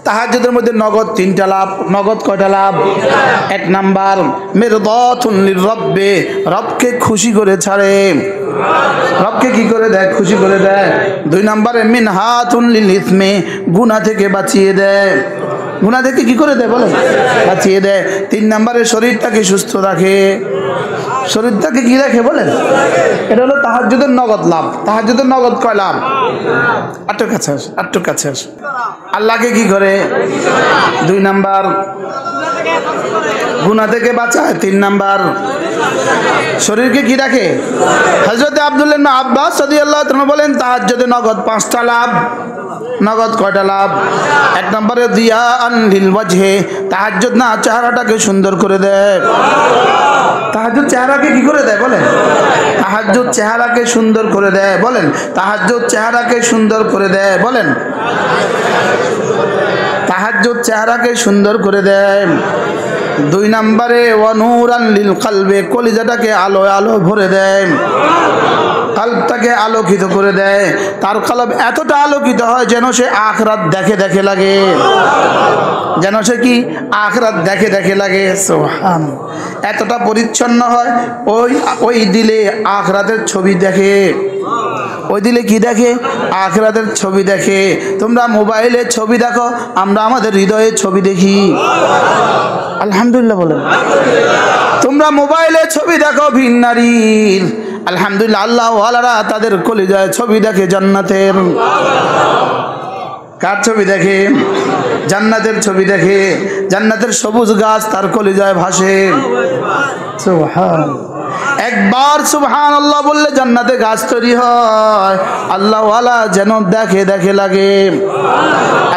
তাহাজ্জুদের মধ্যে নগদ 3টা লাভ। নগদ কয়টা লাভ? 1 নাম্বার মিরদাতুন লিররাব্বি, রবকে খুশি করে ছাড়ে। রবকে কি করে দেয়? খুশি করে দেয়। 2 নাম্বারে মিনহাতুন লিল ইসমি, গুনাহ থেকে বাঁচিয়ে দেয়। গুনাহ থেকে কি করে দেয় বলেন? বাঁচিয়ে দেয়। 3 নাম্বারে শরীরটাকে সুস্থ রাখে। শরীরটাকে কি রাখে বলেন? এটা হলো তাহাজ্জুদের নগদ লাভ। তাহাজ্জুদের নগদ কয় লাভ? আটটু কাছে আস। আল্লাহকে কি করে? 2 নাম্বার গুনাহ থেকে বাঁচায়। 3 নাম্বার শরীরকে কি রাখে? হযরত আব্দুল্লাহ ইবনে আব্বাস রাদিয়াল্লাহু তাআলা বলেন তাহাজ্জুদে নগদ 5টা লাভ। নগদ কয়টা লাভ? 1 নম্বরে দিয়াআন লিল ওয়াজহি, তাহাজ্জুদ না চেহারাটাকে সুন্দর করে দেয়। তাহাজ্জুদ চেহারাকে কি করে দেয় বলেন? তাহাজ্জুদ চেহারাকে সুন্দর করে দেয় বলেন। তাহাজ্জুদ চেহারাকে সুন্দর করে দেয় বলেন। তাহাজ্জুদ চেহারাকে সুন্দর করে দেয়। 2 নম্বরে ওয়া নূরান লিল কলবে, কলিজাটাকে আলো ভরে দেয়। কলবটাকে আলোকিত করে দেয়। তার কলব এতটা আলোকিত হয় যেন সে আখিরাত দেখে লাগে। যেন সে কি? আখিরাত দেখে লাগে। সুবহানাল্লাহ। এতটা পরিচ্ছন্ন হয় ওই দিলে আখিরাতের ছবি দেখে। ওই দিলে কি দেখে? আখিরাতের ছবি দেখে। তোমরা মোবাইলে ছবি দেখো, আমরা আমাদের হৃদয়ে ছবি দেখি। আলহামদুলিল্লাহ বলেন। তোমরা মোবাইলে ছবি দেখো ভিন নারীর, আলহামদুলিল্লাহ আল্লাহ ওয়ালারা তাদের কলিজায় ছবি দেখে জান্নাতের। কার ছবি দেখে? জান্নাতের ছবি দেখে। জান্নাতের সবুজ গাছ তার কলিজায় ভাসে। সুবহানাল্লাহ। একবার সুবহানাল্লাহ বললে জান্নাতে গাছ তৈরি হয়। আল্লাহ ওয়ালা যেন দেখে লাগে।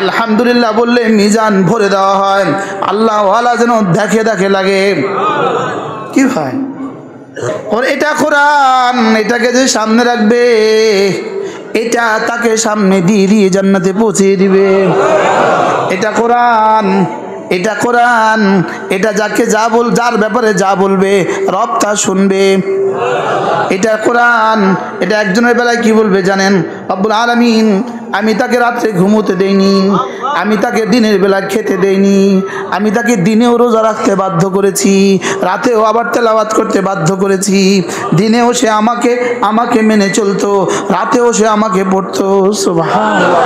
আলহামদুলিল্লাহ বললে মিজান ভরে দেওয়া হয়। আল্লাহ ওয়ালা যেন দেখে লাগে। কি হয়? ওর এটা কোরআন, এটাকে যে সামনে রাখবে, এটা তাকে সামনে দিয়ে জান্নাতে পৌঁছে দিবে। এটা কোরআন, এটা কোরআন, এটা যাকে যার ব্যাপারে যা বলবে রব তা শুনবে। এটা কোরআন, এটা একজনের বেলায় কি বলবে জানেন? রব্বুল আলামিন আমি তাকে রাত্রে ঘুমোতে দেইনি, আমি তাকে দিনের বেলা খেতে দেইনি, আমি তাকে দিনেও রোজা রাখতে বাধ্য করেছি, রাতেও আবার তেলাওয়াত করতে বাধ্য করেছি। দিনেও সে আমাকে মেনে চলতো, রাতেও সে আমাকে পড়তো। সুবহানাল্লাহ।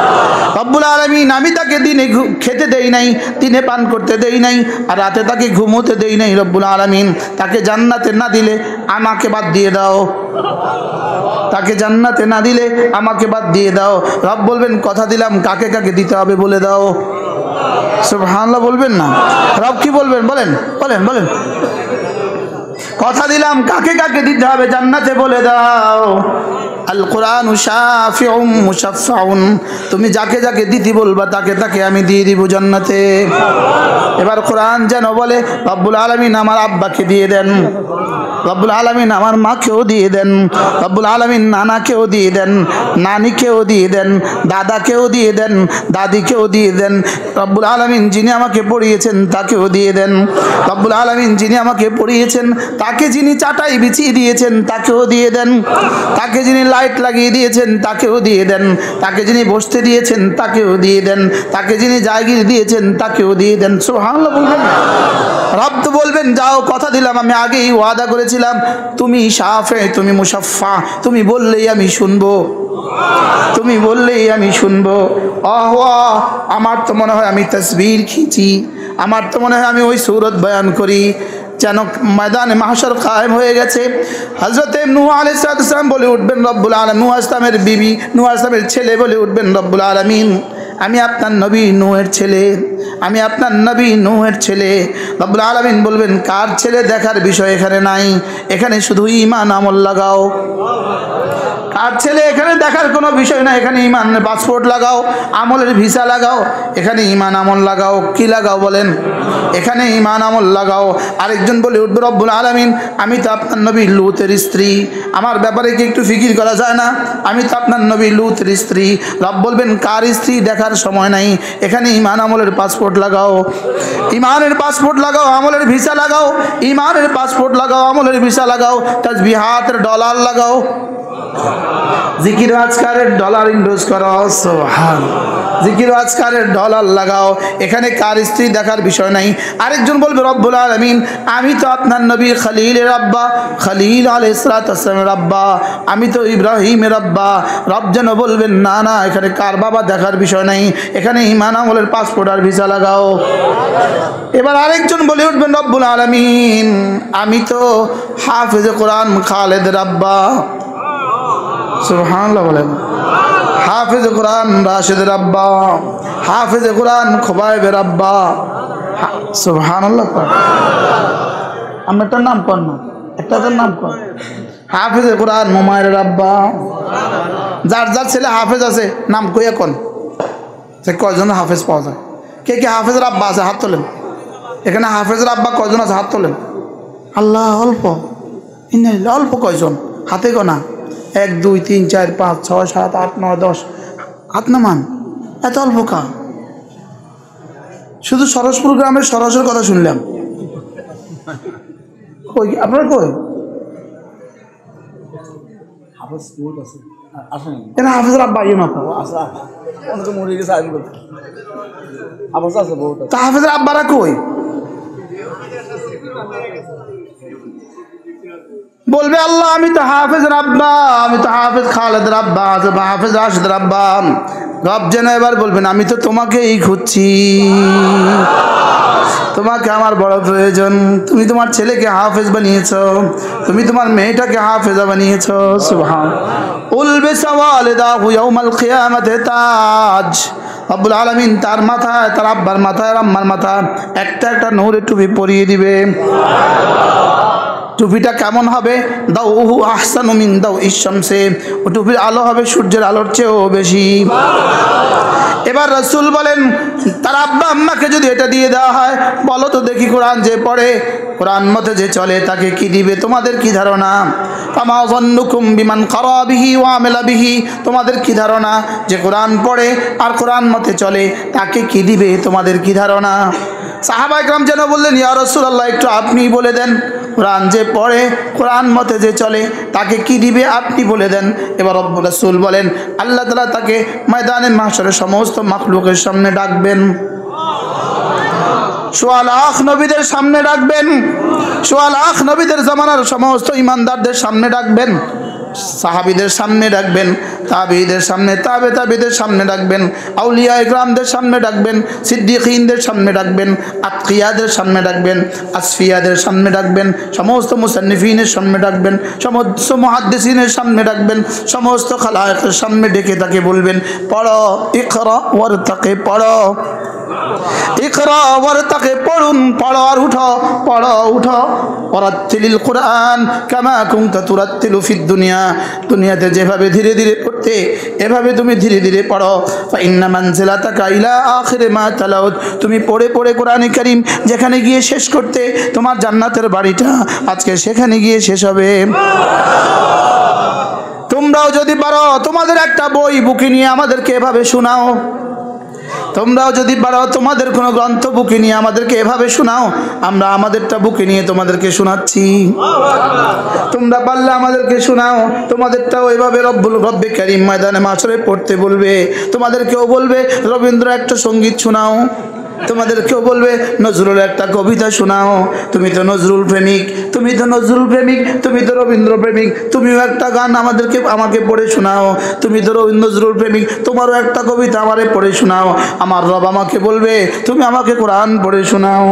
রব্বুল আলামিন আমি তাকে দিনে খেতে দেই নাই, দিনে পান করতে দেই নাই, আর রাতে তাকে ঘুমোতে দেই নাই। রব্বুল আলামিন তাকে জান্নাতে না দিলে আমাকে বাদ দিয়ে দাও। তাকে জান্নাতে না দিলে আমাকে বাদ দিয়ে দাও। রব বলবেন কথা দিলাম, কাকে দিতে হবে বলে দাও। সুবহানাল্লাহ বলবেন না? রব কি বলবেন বলেন? কথা দিলাম, কাকে দিতে হবে জান্নাতে বলে দাও। আল কোরআন শাফিউম মুশাফফাউন, তুমি যাকে দিতে বলবা তাকে আমি দিয়ে দিব জান্নাতে। এবার কোরআন যেন বলে রব্বুল আলামিন আমার আব্বাকে দিয়ে দেন, রব্বুল আলামিন আমার মাকেও দিয়ে দেন, রব্বুল আলামিন নানাকেও দিয়ে দেন, নানিকেও দিয়ে দেন, দাদাকেও দিয়ে দেন, দাদিকেও দিয়ে দেন। রব্বুল আলামিন যিনি আমাকে পড়িয়েছেন তাকেও দিয়ে দেন। রব্বুল আলামিন যিনি আমাকে পড়িয়েছেন তাকে যিনি চাটাই বিছিয়ে দিয়েছেন তাকেও দিয়ে দেন। তাকে যিনি লাইট লাগিয়ে দিয়েছেন তাকেও দিয়ে দেন। তাকে যিনি বসতে দিয়েছেন তাকেও দিয়ে দেন। তাকে যিনি জায়গির দিয়েছেন তাকেও দিয়ে দেন। সুবহানাল্লাহ বলবেন। রব তো বলবেন যাও কথা দিলাম, আমি আগেই ওয়াদা করেছিলাম, তুমি শাফে, তুমি মুশাফফা, তুমি বললেই আমি শুনবো, তুমি বললেই আমি শুনবো। আমার তো মনে হয় আমি তাসবির খিঁচি, আমার তো মনে হয় আমি ওই সূরত বয়ান করি, যেন ময়দানে মাহশর কায়েম হয়ে গেছে। হযরত নূহ আলাইহিস সালাম বলে উঠবেন রব্বুল আলামিন, নূহ ইসলামের বিবি, নূহ ইসলামের ছেলে বলে উঠবেন রব্বুল আলামিন আমি আপনার নবী নূহের ছেলে, আমি আপনার নবী নূহের ছেলে। রব্বুল আলামিন বলবেন কার ছেলে দেখার বিষয় এখানে নাই, এখানে শুধু ঈমান আমল লাগাও। কার ছেলে এখানে দেখার কোনো বিষয় না, এখানে ঈমানের পাসপোর্ট লাগাও, আমলের ভিসা লাগাও, এখানে ঈমান আমল লাগাও। কি লাগাও বলেন? এখানে ঈমান আমল লাগাও। আরেকজন বলে উঠবে রব্বুল আলামিন আমি তো আপনার নবী লূতের স্ত্রী, আমার ব্যাপারে কি একটু ফিকির করা যায় না? আমি তো আপনার নবী লূতের স্ত্রী। রব বলবেন কার স্ত্রী দেখার ভিসার সময় নাই, এখানে ইমান আমলের পাসপোর্ট লাগাও, ইমানের পাসপোর্ট লাগাও, আমলের ভিসা লাগাও, ইমানের পাসপোর্ট লাগাও, আমলের ভিসা লাগাও, তাসবিহাতের ডলার লাগাও, জিকির আজকারের ডলার ইনভেস্ট করো, সুবহানাল্লাহ, জিকির আজকারের ডলার লাগাও। এখানে কার স্ত্রী দেখার বিষয় নাই। আরেকজন বলবে রব্বুল আলামিন আমি তো আপনার নবী খলিলের আব্বা, খলিল আলাইহিস সালাতু ওয়াস সালামের আব্বা, আমি তো ইব্রাহিমের আব্বা। রব যেন বলবেন না না, এখানে কার বাবা দেখার বিষয় নাই, এখানে ঈমান আমলের পাসপোর্ট আর ভিসা লাগাও। এবার আরেকজন বলে উঠবেন রব্বুল আলামিন আমি তো হাফেজে কোরআন খালেদের আব্বা, সুবহানাল্লাহ বলেন, হাফেজ কোরআন রাশেদের আব্বা, হাফেজ কোরআন খোবাইবের আব্বা, সুবহানাল্লাহ। আপনারটার নাম কর না, একটার নাম কর, হাফেজ কোরআন মুমায়ের আব্বা। যার যার ছেলে হাফেজ আছে নাম কইয়া কোন, সে কয়জন হাফেজ পাওয়া যায়? কে কে হাফেজের আব্বা আছে হাত তোলেন। এখানে হাফেজের আব্বা কয়জন আছে হাত তোলেন। আল্লাহ, অল্প, অল্প কয়জন হাতে গোনা, 1 2 3 4 5 6 7 8 9 10 হাত নামান, এত অল্প কা? শুধু সরসপুর গ্রামের সরসের কথা শুনলাম, কই আপনার কই? এরা হাফেজের আব্বা ইয়ে না, তা হাফেজের আব্বারা কই? বলবে আল্লাহ আমি তো হাফেজের আব্বা, আমি তো হাফেজ খালেদের আব্বা, হাফেজ রাশেদের আব্বা। রব যেন এবার বলবেন আমি তো তোমাকেই খুঁজছি, তোমাকে আমার বড় প্রয়োজন। তুমি তোমার ছেলেকে হাফেজ বানিয়েছো, তুমি তোমার মেয়েটাকে হাফেজা বানিয়েছো। সুবহানাল্লাহ। উলবে সাওয়ালিদাহু ইয়াউমাল কিয়ামাতি তাজ। রব্বুল আলামিন তার মাথায়, তার আব্বার মাথায় আর আম্মার মাথায় একটা একটা নূরের টুপি পরিয়ে দিবে। টুপিটা কেমন হবে? দাউহু আহসানু মিন দাউইশ শামসি, ও টুপির আলো হবে সূর্যের আলোর চেয়েও বেশি। এবার রাসূল বলেন তার আব্বা আম্মাকে যদি এটা দিয়ে দেওয়া হয়, বলো তো দেখি কোরআন যে পড়ে, কোরআন মতে যে চলে তাকে কি দিবে? তোমাদের কি ধারণা? ফামা যান্নুকুম বিমান ক্বারা বিহি ওয়া আমিলা বিহি, তোমাদের কি ধারণা যে কোরআন পড়ে আর কোরআন মতে চলে তাকে কি দিবে? তোমাদের কি ধারণা? সাহাবা ইকরাম যেন বললেন ইয়া রাসূলুল্লাহ একটু আপনি বলে দেন, কোরআন যে পড়ে কোরআন মতে যে চলে তাকে কি দিবে আপনি বলে দেন। এবার রাসূল বলেন আল্লাহ তাআলা তাকে ময়দানে মাহশরের সমস্ত মাখলুকের সামনে ডাকবেন, ১৬ লাখ নবীদের সামনে ডাকবেন, ১৬ লাখ নবীদের জামানার সমস্ত ইমানদারদের সামনে ডাকবেন, সাহাবীদের সামনে ডাকবেন, তাবিঈদের সামনে, তাবিঈদের সামনে ডাকবেন, আউলিয়া ইকরামদের সামনে ডাকবেন, সিদ্দিকীনদের সামনে ডাকবেন, আতকিয়াদের সামনে ডাকবেন, আসফিয়াদের সামনে ডাকবেন, সমস্ত মুসান্নিফিনের সামনে ডাকবেন, সমস্ত মুহাদ্দিসিনের সামনে ডাকবেন, সমস্ত খালায়েকের সামনে ডেকে তাকে বলবেন পড়ো, ইকরা ওয়ারতাকি, পড়ো, ইকরা ওয়ারতাকি, পড়ুন, পড়ো আর উঠো, পড়ো উঠো। ওয়ারাত্তিলিল কুরআন কামা কুনতা তুরাত্তিলু ফিদ দুনিয়া, দুনিয়াতে যেভাবে ধীরে ধীরে পড়তে এভাবে তুমি ধীরে ধীরে পড়ো। ফা ইন্না মানজিলাতাকা ইলা আখিরি মা তালাউত, তুমি পড়ে পড়ে কোরআনে কারীম যেখানে গিয়ে শেষ করতে তোমার জান্নাতের বাড়িটা আজকে সেখানে গিয়ে শেষ হবে। তোমরাও যদি পারো তোমাদের একটা বই বুকে নিয়ে আমাদেরকে এভাবে শোনাও, তোমরাও যদি পারো তোমাদের কোনো গ্রন্থ বুকে নিয়ে আমাদেরকে এভাবে শোনাও, আমরা আমাদেরটা বুকে নিয়ে তোমাদেরকে শোনাচ্ছি। তোমরা পারলে আমাদেরকে শোনাও, তোমাদেরটাও এভাবে রব্বে কারীম ময়দানে মাহশরে পড়তে বলবে। তোমাদেরকেও বলবে রবীন্দ্র একটা সঙ্গীত শোনাও, তোমাদেরকেও বলবে নজরুল একটা কবিতা শোনাও। তুমি তো নজরুল প্রেমিক, তুমি তো নজরুল প্রেমিক, তুমি তো রবীন্দ্র প্রেমিক, তুমিও একটা গান আমাকে পড়ে শোনাও। তুমি তো নজরুল প্রেমিক, তোমারও একটা কবিতা আমারে পড়ে শোনাও। আমার রব আমাকে বলবে তুমি আমাকে কোরআন পড়ে শোনাও।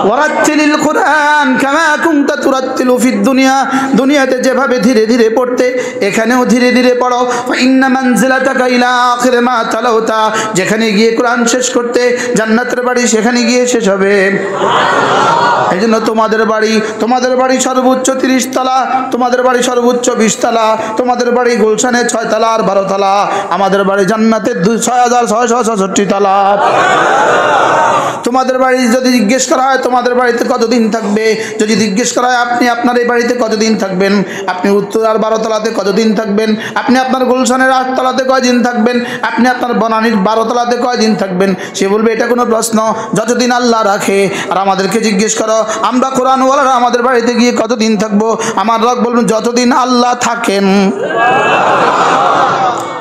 ওয়ারাত্তিলিল কুরআন কামা কুনতা তুরাত্তিলু ফিদ দুনিয়া, দুনিয়াতে যেভাবে ধীরে ধীরে পড়তে এখানেও ধীরে ধীরে পড়ো। ফা ইন্না মানজিলাতাকা ইলা আখিরি মা তালাউতা, যেখানে গিয়ে কোরআন শেষ করতে জান্নাতের বাড়ি সেখানে গিয়ে শেষ হবে। এই জন্য তোমাদের বাড়ি সর্বোচ্চ 30 তলা, তোমাদের বাড়ি সর্বোচ্চ 20 তলা, তোমাদের বাড়ি গুলশানে 6 তলা আর 12 তলা, আমাদের বাড়ি জান্নাতের 6666 তলা। তোমাদের বাড়ি যদি জিজ্ঞেস করা হয় তোমাদের বাড়িতে কতদিন থাকবে, যদি জিজ্ঞেস করা হয় আপনি আপনার এই বাড়িতে কতদিন থাকবেন, আপনি উত্তরার 12 তলাতে কতদিন থাকবেন, আপনি আপনার গুলশানের 8 তলাতে কয়দিন থাকবেন, আপনি আপনার বনানীর 12 তলাতে কয়দিন থাকবেন, সে বলবে এটা কোনো প্রশ্ন? যতদিন আল্লাহ রাখে। আর আমাদেরকে জিজ্ঞেস করো আমরা কোরআনওয়ালারা আমাদের বাড়িতে গিয়ে কতদিন থাকবো, আমার রব বলবেন যতদিন আল্লাহ থাকেন।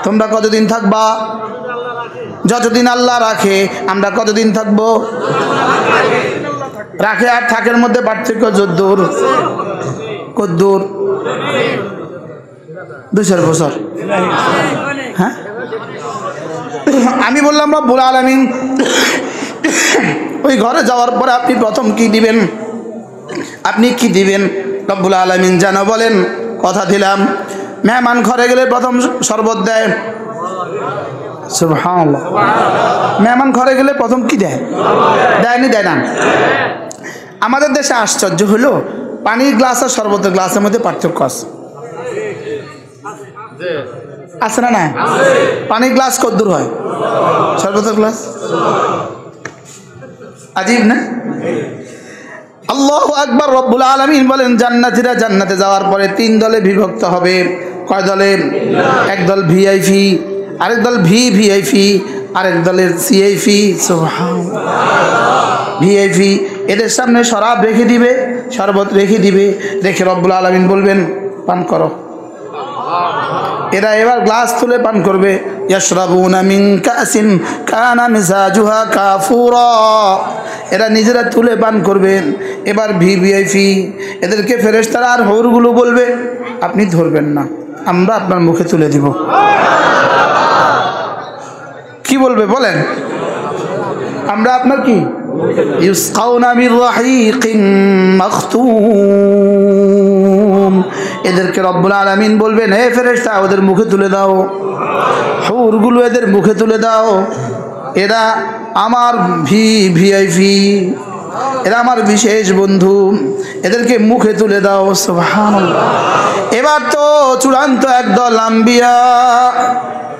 তোমরা কতদিন থাকবা? যতদিন আল্লাহ রাখে। আমরা কতদিন থাকবো? রাখে আর থাকের মধ্যে পার্থক্য যদ্দূর কদ্দূর 200 বছর। হ্যাঁ, আমি বললাম রব্বুল আলামিন ওই ঘরে যাওয়ার পরে আপনি প্রথম কি দিবেন? আপনি কি দিবেন? রব্বুল আলামিন যেন বলেন, কথা দিলাম মেহমান ঘরে গেলে প্রথম শরবত দেয়। সুবহানাল্লাহ। মেহমান ঘরে গেলে প্রথম কি দেয়? দেয়নি? দেয় না? আমাদের দেশে আশ্চর্য হলো পানির গ্লাস আর শরবতের গ্লাসের মধ্যে পার্থক্য আছে। আছে না? না, পানির গ্লাস কদ্দূর হয়, শরবতের গ্লাস আজীব না? আল্লাহু আকবার। রব্বুল আলামিন বলেন জান্নাতীরা জান্নাতে যাওয়ার পরে 3 দলে বিভক্ত হবে। কয় দলে? এক দল ভিআইপি, আরেক দল ভিভিআইপি, আরেক দলের সিআইপি। সুবহানাল্লাহ। ভিআইপি এদের সামনে শরাব রেখে দিবে, শরবত রেখে দিবে, রেখে রব্বুল আলামিন বলবেন পান করো। এরা এবার গ্লাস তুলে পান করবে। ইয়াশরাবুনা মিন কাসিন কানা মিজাজুহা কাফুরা। এরা নিজেরা তুলে পান করবেন। এবার ভিভিআইপি এদেরকে ফেরেশতারা আর হৌরগুলো বলবে আপনি ধরবেন না, আমরা আপনার মুখে তুলে দিব। কি বলবে বলেন? আমরা আপনার কি ইউসকাউনা মির রাহিকিন মাখতুম। এদেরকে রব্বুল আলামিন বলবেন হে ফেরেশতা ওদের মুখে তুলে দাও, হুরগুলো এদের মুখে তুলে দাও। এরা আমার ভিআইপি, এরা আমার বিশেষ বন্ধু, এদেরকে মুখে তুলে দাও। সুবহানাল্লাহ। এবার তো চূড়ান্ত একদল আম্বিয়া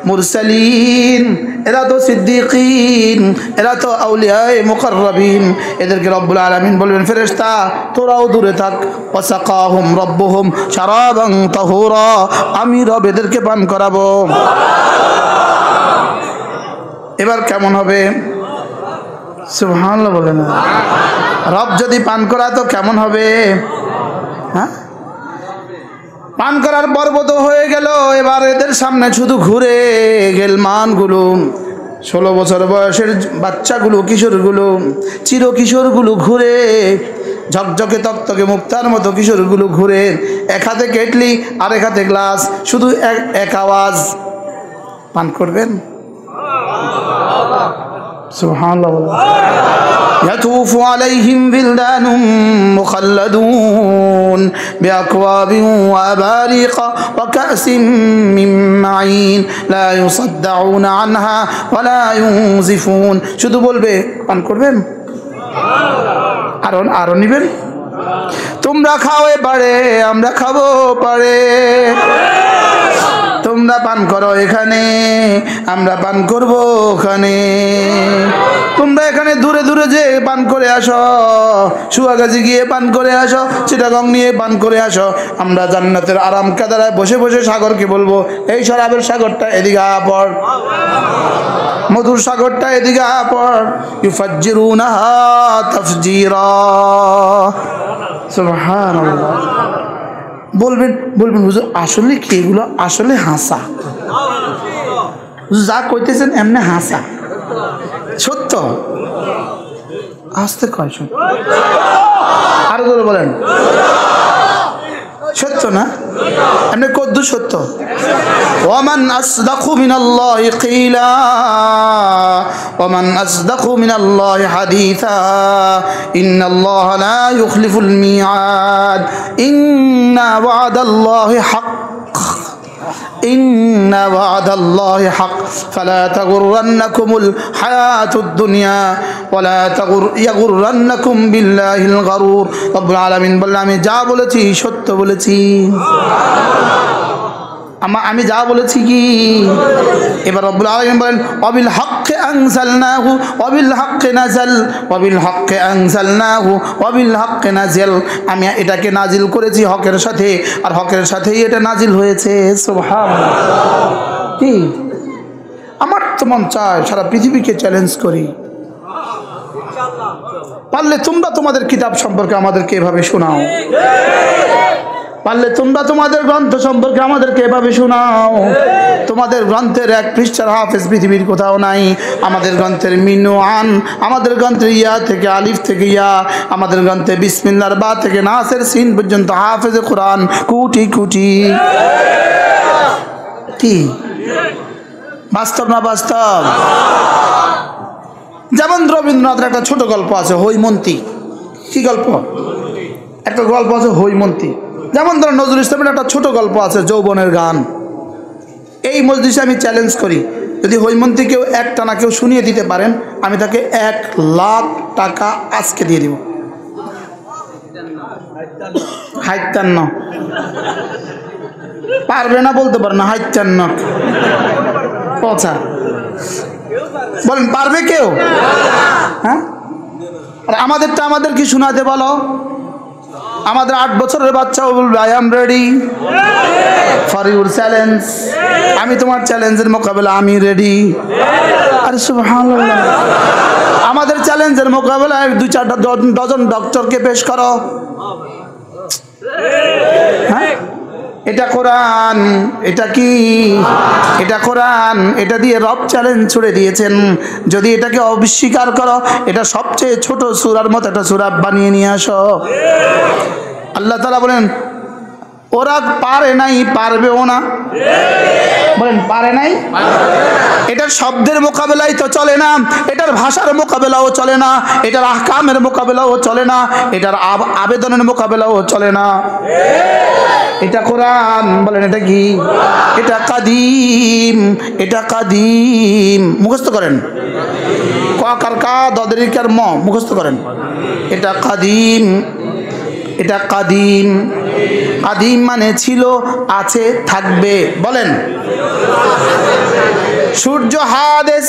মুরসালিন, এরা তো সিদ্দিকিন, এরা তো আউলিয়ায়ে মুকাররাবিন। এদেরকে রব্বুল আলামিন বলবেন ফেরেশতা তোরাও দূরে থাক। ওয়াসাকাহুম রব্বুহুম শারাবান তাহুরা। আমি রব এদেরকে পান করাবো। এবার কেমন হবে? সুবহানাল্লাহ বলেন। রব যদি পান করা তো কেমন হবে? হ্যাঁ, পান করার পর্ব তো হয়ে গেল। এবার এদের সামনে শুধু ঘুরে গেলমানগুলো, 16 বছর বয়সের বাচ্চাগুলো, কিশোরগুলো, চির কিশোরগুলো ঘুরে, ঝকঝকে তকতকে মুক্তার মতো কিশোরগুলো ঘুরে, এক হাতে কেটলি আর এক হাতে গ্লাস, শুধু এক আওয়াজ পান করবেন। সুবহানাল্লাহ। يطوف عليهم بلدان مخلدون بأكواب وأباريق وكأس من معين لا يصدعون عنها ولا ينزفون। শুধু বলবে পান করবেন, আরো নিবেন। তোমরা খাও এবারে, আমরা খাবো পারে। তোমরা পান করো এখানে, আমরা পান করব ওখানে। তোমরা এখানে দূরে দূরে যে পান করে আসো, সুয়াগাছি গিয়ে পান করে আসো, চিটাগং নিয়ে পান করে আসো। আমরা জান্নাতের আরাম কাদারায় বসে বসে সাগরকে বলবো এই শরাবের সাগরটা এদিকে পড়, মধুর সাগরটা এদিকে পড়। ইউফাজ্জিরুনাহা তাফজিরা। সুবহানাল্লাহ। বলবেন হুজুর আসলে কি এগুলো? আসলে হাসা, যা কইতেছেন এমনি হাসা, সত্য। আসতে কয় সত্য, আরো জোরে বলেন সত্য না? এমনি কদ্দু সত্য। ওয়ামান আসদাকু মিনাল্লাহি কিলা ওয়ামান আসদাকু মিনাল্লাহি হাদিসা ইন্নাল্লাহা লা ইউখলিফুল মিআদ ইন্না ওয়াদাল্লাহি হক إن وعد الله حق فلا تغرنكم الحياة الدنيا ولا يغرنكم بالله الغرور। রব্বুল আলামিন বললেন আমি যা বলেছি সত্য বলেছি। আমি যা বলেছি কি? এবার রব্বুল আলামিন বলেন ওয়াবিল হক্কে আনজালনাহু ওয়াবিল হক্কে নাযাল ওয়াবিল হক্কে আনজালনাহু ওয়াবিল হক্কে নাযাল। আমি এটাকে নাজিল করেছি হকের সাথে, আর হকের সাথেই এটা নাজিল হয়েছে। সুবহানাল্লাহ। কি আমার তো মন চায় সারা পৃথিবীকে চ্যালেঞ্জ করি, পারলে তোমরা তোমাদের কিতাব সম্পর্কে আমাদেরকে এভাবে শোনাও, পারলে তোমরা তোমাদের গ্রন্থ সম্পর্কে আমাদেরকে এভাবে শোনাও। তোমাদের গ্রন্থের এক পৃষ্ঠার হাফেজ পৃথিবীর কোথাও নাই। আমাদের গ্রন্থের মিনুআন, আমাদের গ্রন্থের ইয়া থেকে আলিফ থেকে ইয়া, আমাদের গ্রন্থে বিসমিল্লাহর বা থেকে নাসের সিন পর্যন্ত হাফেজে কোরআন কোটি কোটি। কি বাস্তব না বাস্তব? যেমন রবীন্দ্রনাথের একটা ছোট গল্প আছে হৈমন্তী। কি গল্প? একটা গল্প আছে হৈমন্তী। যেমন ধরো নজরুল ইসলামের একটা ছোট গল্প আছে যৌবনের গান। এই মজলিসে আমি চ্যালেঞ্জ করি, যদি হৈমন্তী কেউ একটানা কেউ শুনিয়ে দিতে পারেন, আমি তাকে 1,00,000 টাকা আজকে দিয়ে দিব। 57 পারবে না বলতে পারে না, 57 পচা বলেন, পারবে কেউ? হ্যাঁ, আর আমাদের কি শোনাতে বলো? আমাদের 8 বছরের বাচ্চাও বলবে I am ready for your challenge. আমি তোমার চ্যালেঞ্জের মোকাবেলা আমি রেডি। আরে সুবহানাল্লাহ। আমাদের চ্যালেঞ্জের মোকাবেলায় 2-4 ডজন ডক্টরকে পেশ করো। হ্যাঁ, এটা কোরআন। এটা কি? এটা কোরআন। এটা দিয়ে রব চ্যালেঞ্জ ছুড়ে দিয়েছেন, যদি এটাকে অস্বীকার করো, এটা সবচেয়ে ছোট সূরার মতো একটা সূরা বানিয়ে নিয়ে আসো। আল্লাহ তাআলা বলেন ওরা পারে নাই, পারবেও না। বলেন পারে নাই। এটার শব্দের মোকাবেলাই তো চলে না, এটার ভাষার মোকাবেলাও চলে না, এটার আহকামের মোকাবেলাও চলে না, এটার আবেদনের মোকাবেলাও চলে না। এটা কোরআন। বলেন এটা কি? এটা কাদিম। এটা কাদিম। মুখস্থ করেন। কার কা দদের কার ম মুখস্থ করেন। এটা কাদিম। এটা কাদিম। কাদিম মানে ছিল, আছে, থাকবে। বলেন সূর্য হাদেস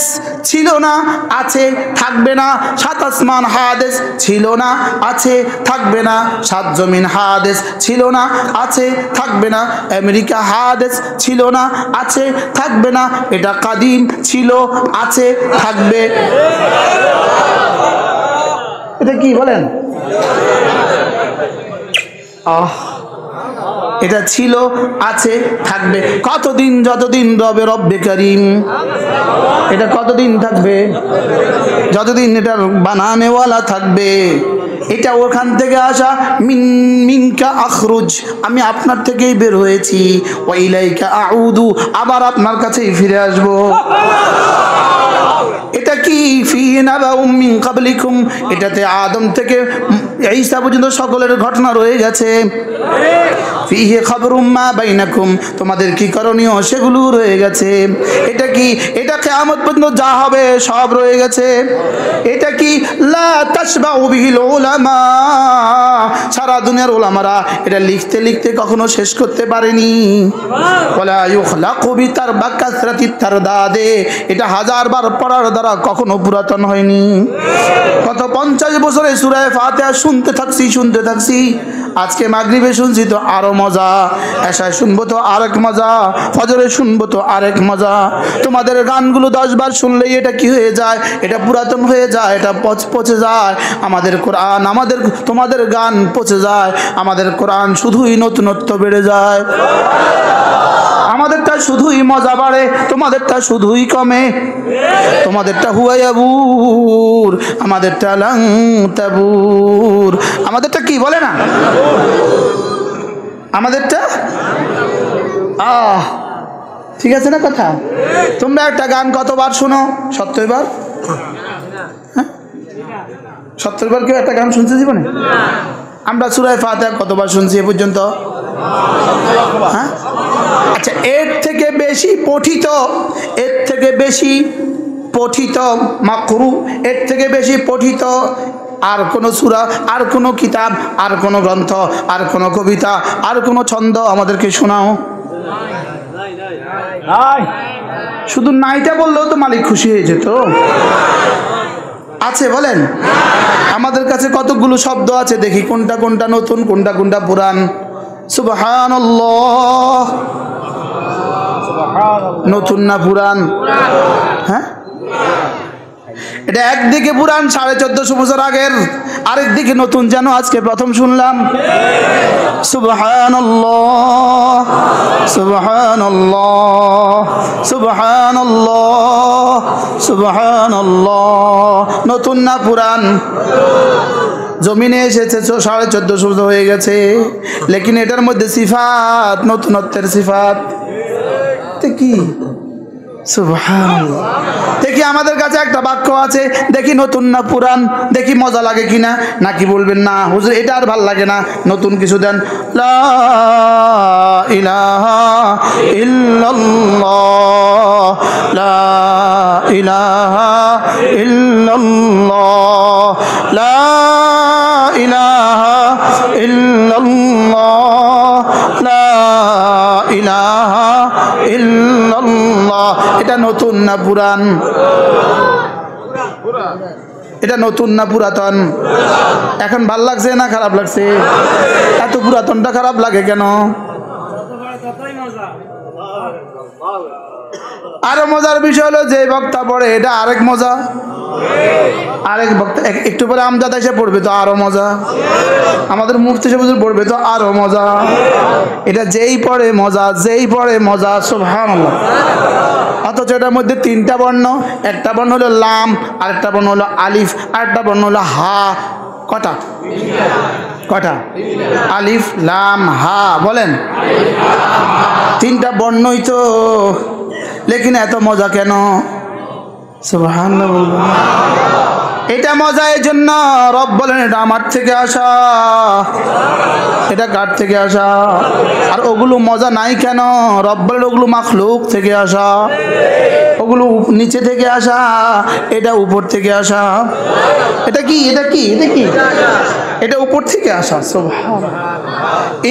ছিল না, আছে, থাকবে না। 7 আসমান হাদেস ছিল না, আছে, থাকবে না। 7 জমিন হাদেস ছিল না, আছে, থাকবে না। আমেরিকা হাদেস ছিল না, আছে, থাকবে না। এটা কাদিম, ছিল, আছে, থাকবে। এটা কি বলেন? এটা ছিল, আছে, থাকবে। কতদিন? যতদিন রবে রব্বে করিম। এটা কতদিন থাকবে? যতদিন এটার বানানেওয়ালা থাকবে। এটা ওখান থেকে আসা, মিনকা আখরুজ, আমি আপনার থেকেই বের হয়েছি, ওয়া ইলাইকা আউদু, আবার আপনার কাছেই ফিরে আসব। এটা কি? ফি নাবাউম মিন ক্বাবলিকুম, এটাতে আদম থেকে ঈসা পর্যন্ত সকলের ঘটনা রয়ে গেছে। ফিহি খাবরুম মা বাইনাকুম, তোমাদের কি করণীয় সেগুলো রয়ে গেছে। এটা কি? এটা কিয়ামত পর্যন্ত যা হবে সব রয়ে গেছে। এটা কি? লা তাশবাউ বিহিল উলামা, সারা দুনিয়ার উলামারা এটা লিখতে লিখতে কখনো শেষ করতে পারেনি। ওয়ালা ইখলাকু বিকাসরাতিত তারদাদে, এটা 1000 বার পড়ার দ্বারা কখনো পুরাতন হয়নি। কত 50 বছরে সূরা ফাতিহা শুনতে থাকছি। আজকে মাগরিবে শুনছি তো আরো মজা, এশায় শুনবো তো আরেক মজা, ফজরে শুনবো তো আরেক মজা। তোমাদের গানগুলো 10 বার শুনলেই এটা কি হয়ে যায়? এটা পুরাতন হয়ে যায়, এটা পচে যায়। আমাদের কোরআন, তোমাদের গান পচে যায়, আমাদের কোরআন শুধুই নতুনত্ব বেড়ে যায়। আমাদেরটা শুধুই মজা বাড়ে, তোমাদেরটা শুধুই কমে। তোমাদেরটা হুয়ায়াবুর, আমাদেরটা লাং তাবুর। আমাদেরটা কি বলে না? আমাদেরটা ঠিক আছে না কথা? তোমরা একটা গান কতবার শোনো? 70 বার? 70 বার কেউ একটা গান শুনছে জীবনে? আমরা সূরা ফাতিহা কতবার শুনছি এ পর্যন্ত? হ্যাঁ, আচ্ছা, এর থেকে বেশি পঠিত মাকরু, এর থেকে বেশি পঠিত আর কোন সূরা, আর কোন কিতাব, আর কোন গ্রন্থ, আর কোন কবিতা, আর কোন ছন্দ আমাদেরকে শোনাও। শুধু নাইটা বললেও তো মালিক খুশি হয়ে যেত। আছে বলেন? আমাদের কাছে কতগুলো শব্দ আছে, দেখি কোনটা কোনটা নতুন, কোনটা কোনটা পুরান। সুবহানাল্লাহ নতুন না পুরান? হ্যাঁ, এটা একদিকে পুরান 1450 বছর আগের, আরেকদিকে নতুন, যেন আজকে প্রথম শুনলাম। সুবহানাল্লাহ সুবহানাল্লাহ সুবহানাল্লাহ সুবহানাল্লাহ। নতুন না পুরান? জমিনে এসেছে 1450 বছর হয়ে গেছে, লেকিন এটার মধ্যে সিফাত, নতুনত্বের সিফাত। কি সুবহানাল্লাহ। দেখি আমাদের কাছে একটা বাক্য আছে, দেখি নতুন না পুরান, দেখি মজা লাগে কিনা, নাকি বলবেন না হুজুর এটা আর ভাল লাগে না, নতুন কিছু দেন। লা ইলাহা ইল্লাল্লাহ লা ইলাহা ইল্লাল্লাহ লা ইলাহা ইল্লাল্লাহ লা ইলাহা ইল্লাল্লাহ। এটা নতুন না পুরান? এটা নতুন না পুরাতন? এখন ভাল লাগছে না খারাপ লাগছে? এত পুরাতনটা খারাপ লাগে কেন? আরো মজার বিষয় হলো যে বক্তা পড়ে এটা আরেক মজা, আরেক বক্তা একটু পরে আমজাদ এসে পড়বে তো আরো মজা, আমাদের মুফতি সাহেব পড়বে তো আরো মজা। এটা যেই পড়ে মজা, যেই পড়ে মজা। সুবহানাল্লাহ। অথচ এটার মধ্যে তিনটা বর্ণ, একটা বর্ণ হলো লাম, আরেকটা বর্ণ হলো আলিফ, আরেকটা বর্ণ হলো হা। কটা? কটা? আলিফ লাম হা। বলেন তিনটা বর্ণই তো, লেকিন এত মজা কেন? সুবহানাল্লাহ। এটা মজা এই জন্য রব বলেন এটা আমার থেকে আসা। এটা কার থেকে আসা? আর ওগুলো মজা নাই কেন? রব বলেন ওগুলো মাখলুক থেকে আসা, ওগুলো নিচে থেকে আসা, এটা উপর থেকে আসা। এটা কি? এটা কি? এটা কি? এটা উপর থেকে আসা। সুবহানাল্লাহ।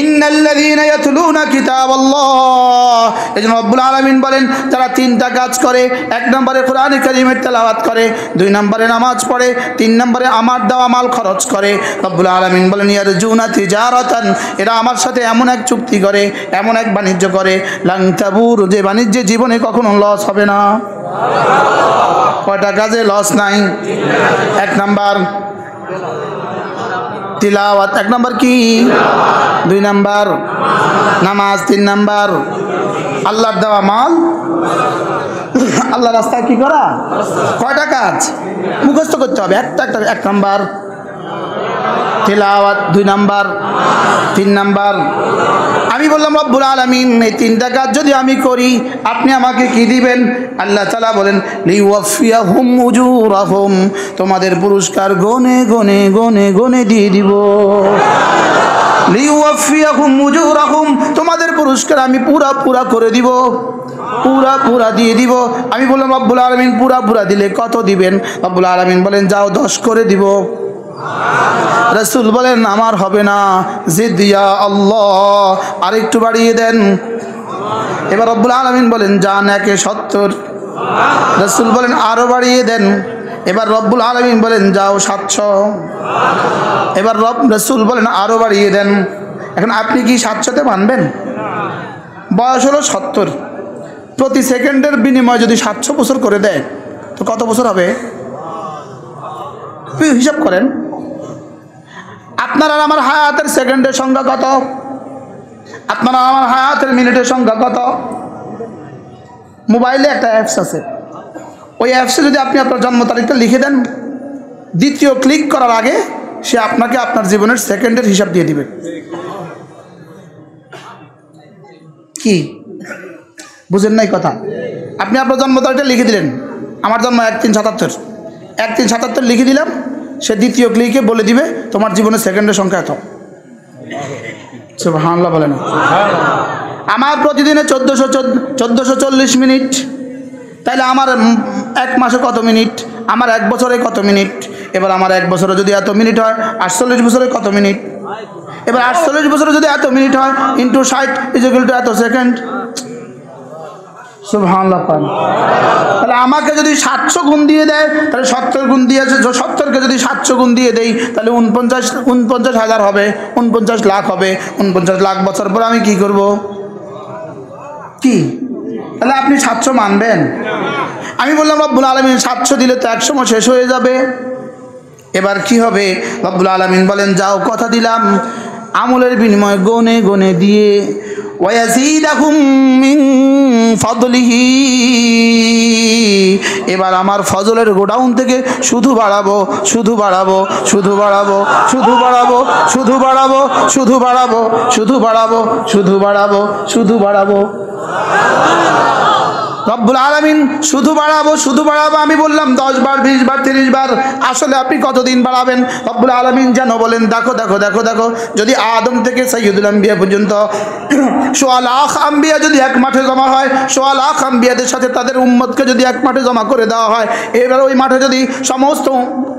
ইন্নাল্লাযীনা ইয়াতলুনা কিতাবাল্লাহ। এজন্য রব্বুল আলামিন বলেন যারা তিনটা কাজ করে, এক নম্বরে কোরআন কারীমের তেলাওয়াত করে, দুই নম্বরে নামাজ পড়ে, তিন নম্বরে আমার দেওয়া মাল খরচ করে, রব্বুল আলামিন বলেন ইয়ারজুনা তিজারাতান, এরা আমার সাথে এমন এক চুক্তি করে, এমন এক বাণিজ্য করে, লান তাবুর, যে বাণিজ্যে জীবনে কখনো লস হবে না। কয়টা কাজে লস নাই? এক নাম্বার তিলাওয়াত, এক নাম্বার কি? দুই নাম্বার নামাজ, তিন নাম্বার আল্লাহর দেওয়া মাল আল্লাহ রাস্তায় কি করা। কয়টা কাজ মুখস্থ করতে হবে? একটা একটা। এক নাম্বার তিলাওয়াত, দুই নাম্বার, তিন নাম্বার। আমি বললাম রব্বুল আলামিন এই তিনটা কাজ যদি আমি করি আপনি আমাকে কি দিবেন? আল্লাহ তাআলা বলেন লিওয়াফিয়াহুম উজুরাহুম, তোমাদের পুরস্কার গনে গনে গনে গনে দিয়ে দিব। লিওয়াফিয়াহুম উজুরাহুম, তোমাদের পুরস্কার আমি পুরা পুরা করে দিব, পুরা পুরা দিয়ে দিব। আমি বললাম রব্বুল আলামিন পুরা পুরা দিলে কত দিবেন? রব্বুল আলামিন বলেন যাও 10 করে দিব। রাসূল বলেন আমার হবে না, জিদ ইয়া আল্লাহ, আরেকটু বাড়িয়ে দেন। এবার রব্বুল আলামিন বলেন যান 1 70। রাসূল বলেন আরো বাড়িয়ে দেন। এবার রব্বুল আলামিন বলেন যাও 700। এবার রাসূল বলেন আরো বাড়িয়ে দেন। এখন আপনি কি 700-তে মানবেন? বয়স হলো 70, প্রতি সেকেন্ডের বিনিময়ে যদি 700 বছর করে দেয় তো কত বছর হবে? হিসাব করেন। আপনার আর আমার হায়াতের সেকেন্ডের সংখ্যা কত? আপনার আর আমার হায়াতের মিনিটের সংখ্যা কত? মোবাইলে একটা অ্যাপস আছে, ওই অ্যাপসে যদি আপনি আপনার জন্ম তারিখটা লিখে দেন, দ্বিতীয় ক্লিক করার আগে সে আপনাকে আপনার জীবনের সেকেন্ডের হিসাব দিয়ে দিবে। কি বুঝেন নাই কথা? আপনি আপনার জন্ম তারিখটা লিখে দিলেন, আমার জন্ম 1377, 1377 লিখে দিলাম, সে দ্বিতীয় ক্লিকে বলে দিবে তোমার জীবনের সেকেন্ডের সংখ্যা এত। সুবহানাল্লাহ বলেন। আমার প্রতিদিনে 1440 মিনিট, তাহলে আমার 1 মাসে কত মিনিট? আমার 1 বছরে কত মিনিট? এবার আমার 1 বছরে যদি এত মিনিট হয়, 48 বছরে কত মিনিট? এবার 48 বছরে যদি এত মিনিট হয় ইন্টু 60 ইজ ইকুয়াল টু এত সেকেন্ড। সুবহানাল্লাহ। তাহলে আমাকে যদি 700 গুণ দিয়ে দেয় তাহলে 70 গুণ দিয়েছে, 70কে যদি 700 গুণ দিয়ে দেই তাহলে 49,000 হবে, 49 লাখ হবে। 49 লাখ বছর পর আমি কি করব? কি তাহলে আপনি 700 মানবেন? আমি বললাম রব্বুল আলামিন 700 দিলে তো 100 মাস শেষ হয়ে যাবে। এবার কি হবে? রব্বুল আলামিন বলেন যাও কথা দিলাম আমলের বিনিময়ে গনে গনে দিয়ে ওয়ায়াজিদাহুম মিন ফাদলিহি, এবার আমার ফজলের গোডাউন থেকে শুধু বাড়াবো, শুধু বাড়াবো, শুধু বাড়াবো, শুধু বাড়াবো, শুধু বাড়াবো, শুধু বাড়াবো, শুধু বাড়াবো, শুধু বাড়াবো, শুধু বাড়াবো। রব্বুল আলামিন শুধু বাড়াবো, শুধু বাড়াবো। আমি বললাম 10 বার, 20 বার, 30 বার। আসলে আপনি কতদিন বাড়াবেন? রব্বুল আলামিন যেন বলেন দেখো দেখো দেখো দেখো, যদি আদম থেকে সাইয়্যিদুল আম্বিয়া পর্যন্ত 1.25 লাখ আম্বিয়া যদি এক মাঠে জমা হয়, 1.25 লাখ আম্বিয়াদের সাথে তাদের উম্মতকে যদি এক মাঠে জমা করে দেওয়া হয়, এবার ওই মাঠে যদি সমস্ত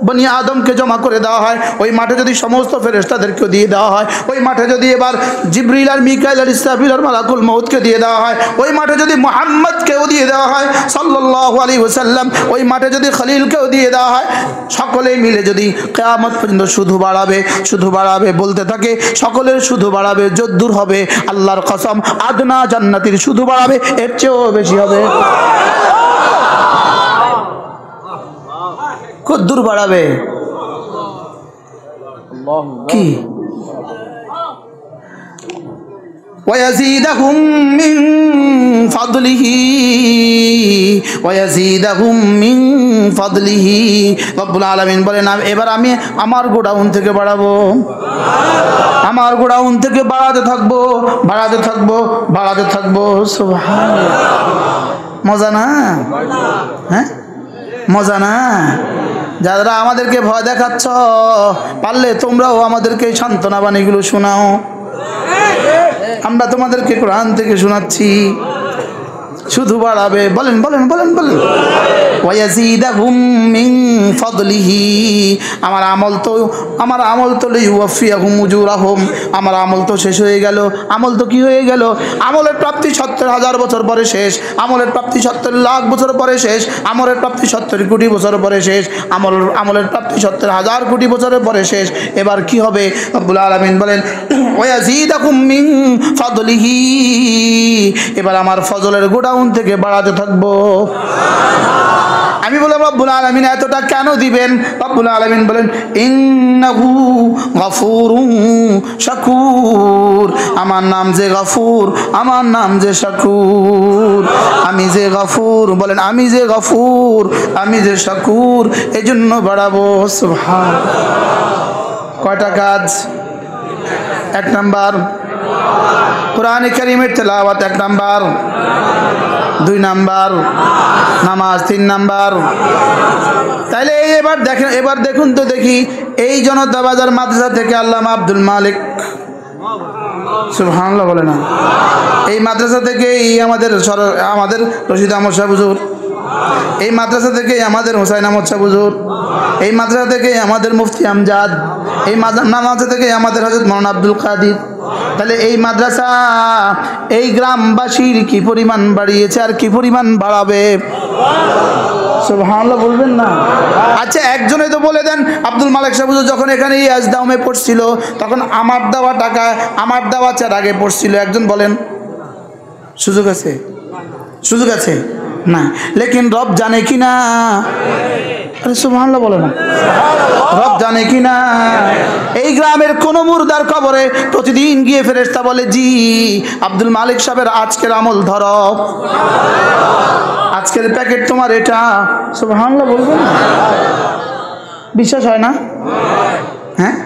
বনি আদমকে জমা করে দেওয়া হয়, ওই মাঠে যদি সমস্ত ফেরেশতাদেরকে দিয়ে দেওয়া হয়, ওই মাঠে যদি এবার জিবরিল আর মিকাইল আর ইসরাফিল আর মালাকুল মউতকে দিয়ে দেওয়া হয়, ওই মাঠে যদি মুহাম্মদকেও দিয়ে দেওয়া হয় সাল্লাল্লাহু আলাইহি ওয়াসাল্লাম, ওই মাঠে যদি খলিলকেও দিয়ে দেওয়া হয়, সকলেই মিলে যদি কিয়ামত পর্যন্ত শুধু বাড়াবে, শুধু বাড়াবে বলতে থাকে, সকলের শুধু বাড়াবে যদ্দূর হবে, আল্লাহর কসম আদনা জান্নাতির শুধু বাড়াবে এর চেয়েও বেশি হবে। কদ্দূর বাড়াবে? কি ويزيدهم من فضله ويزيدهم من فضله রব্বুল আলামিন বলেন এবার আমি আমার গোডাউন থেকে বাড়াবো, আমার গোডাউন থেকে বাড়াতে থাকবো, বাড়াতে থাকবো, বাড়াতে থাকবো। সুবহানাল্লাহ। মজা না? হ্যাঁ মজা না? যারা আমাদেরকে ভয় দেখাচ্ছ, পারলে তোমরাও আমাদেরকে সান্ত্বনা বাণীগুলো শোনাও। আমরা তোমাদেরকে কোরআন থেকে শোনাচ্ছি। শুধু বাড়াবে, বলেন বলেন বলেন বলেন। ওয়ায়াজিদাহুম মিন ফাদলিহি, আমার আমল তো লিওয়াফিয়াহুম উজুরাহুম, আমার আমল তো শেষ হয়ে গেল। আমল তো কি হয়ে গেল? আমলের প্রাপ্তি 70,000 বছর পরে শেষ, আমলের প্রাপ্তি 70 লাখ বছর পরে শেষ, আমলের প্রাপ্তি 70 কোটি বছর পরে শেষ, আমলের প্রাপ্তি 70,000 কোটি বছরের পরে শেষ। এবার কি হবে? রব্বুল আলামিন বলেন ওয়ায়াজিদাহুম মিন ফাদলিহি, এবার আমার ফজলের গোডাউন থেকে বাড়াতে থাকবো। আমি বললাম রব্বুল আলামিন এতটা কেন দিবেন? রব্বুল আলামিন বলেন ইন্নাহু গফুরুন শাকুর, আমার নাম যে গফুর, আমার নাম যে শাকুর। আমি যে গফুর, বলেন আমি যে গফুর, আমি যে শাকুর, এজন্য বাড়াবো। সুবহানাল্লাহ। কয়টা কাজ? 1 নাম্বার কোরআন কারীমের তেলাওয়াত, 1 নাম্বার, 2 নাম্বার নামাজ, 3 নাম্বার। তাইলে এবার দেখুন তো দেখি, এই জনতা বাজার মাদ্রাসা থেকে আল্লামা আব্দুল মালিক, সুবহানাল্লাহ বলে না, এই মাদ্রাসা থেকেই আমাদের রশিদ আহমদ শাহ হুজুর, এই মাদ্রাসা থেকে আমাদের হুসাইন আহমদ শাহ হুজুর, এই মাদ্রাসা থেকে আমাদের মুফতি আমজাদ, এই মাদ্রাসা থেকে আমাদের হযরত মাওলানা আব্দুল কাদির। তাহলে এই মাদ্রাসা এই গ্রামবাসীর কি পরিমাণ বাড়িয়েছে আর কি পরিমাণ বাড়াবে? সুবহানাল্লাহ বলবেন না? আচ্ছা একজনে তো বলে দেন, আব্দুল মালিক সাহেব যখন এখানে ইয়াজদাউমে পড়ছিল তখন আমার দেওয়া টাকা, আমার দেওয়া চার আগে পড়ছিল। একজন বলেন সুযোগ আছে? সুযোগ আছে না। লেকিন রব জানে কি না? আরে সুবহানাল্লাহ বলে না? রব জানে কি না? এই গ্রামের কোন মুর্দার কবরে প্রতিদিন গিয়ে ফেরেশতা বলে জি আব্দুল মালিক সাহেবের আজকের আমল ধরো, আজকের প্যাকেট তোমার এটা। সুবহানাল্লাহ বলবেন না? বিশ্বাস হয় না? হ্যাঁ,